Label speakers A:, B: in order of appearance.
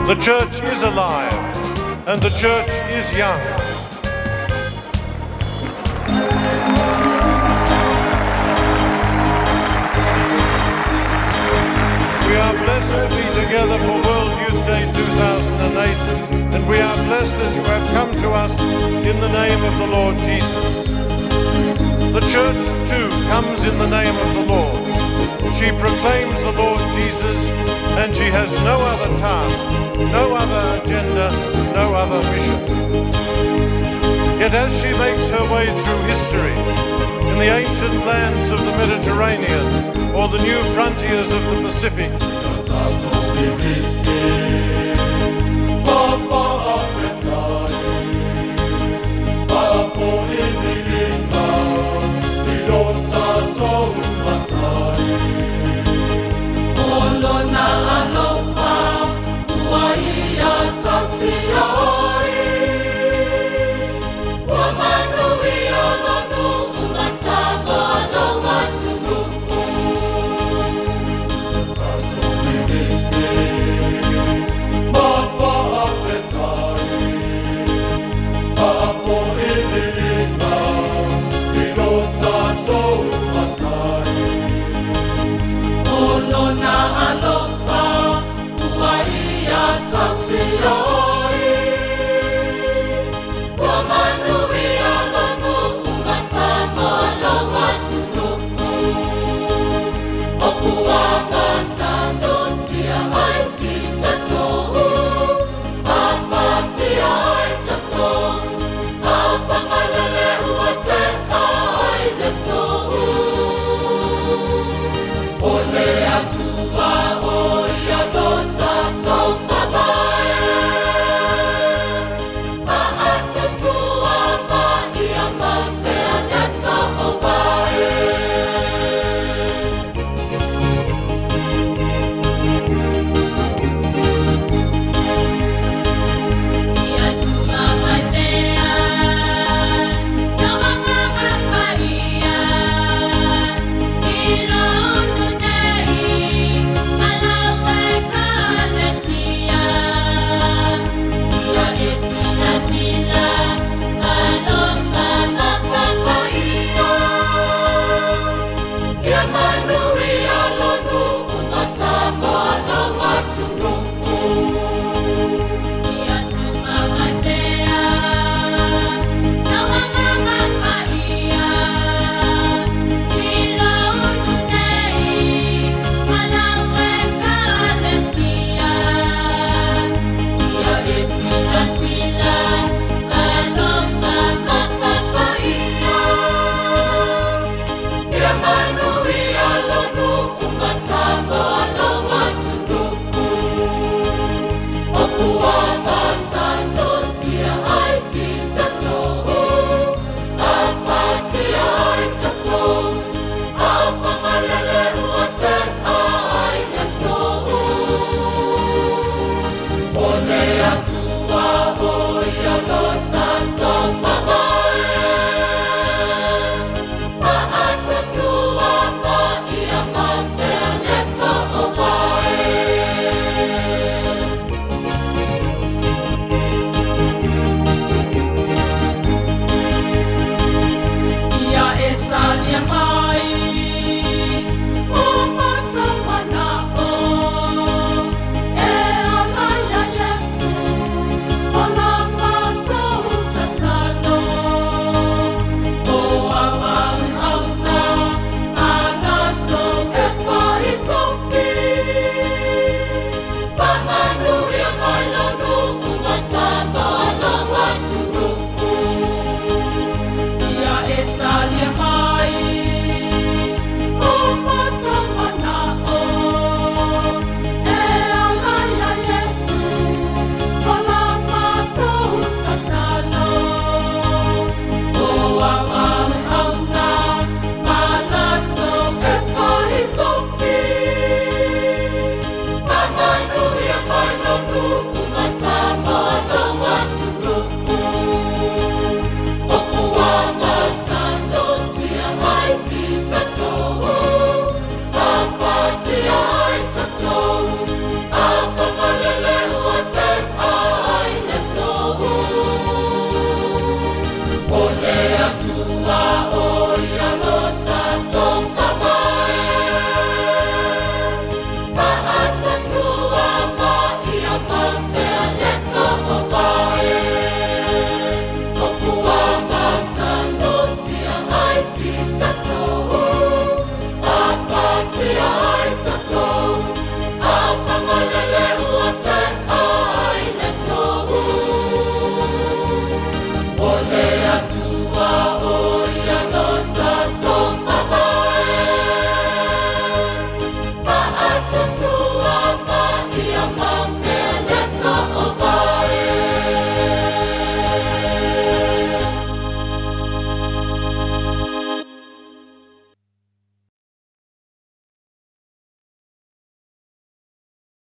A: The church is alive, and the church is young. We are blessed to be together for World Youth Day 2008, and we are blessed that you have come to us in the name of the Lord Jesus. The church, too, comes in the name of the Lord. She proclaims the Lord Jesus, and she has no other task, no other agenda, no other mission. Yet as she makes her way through history, in the ancient lands of the Mediterranean or the new frontiers of the Pacific,
B: Alo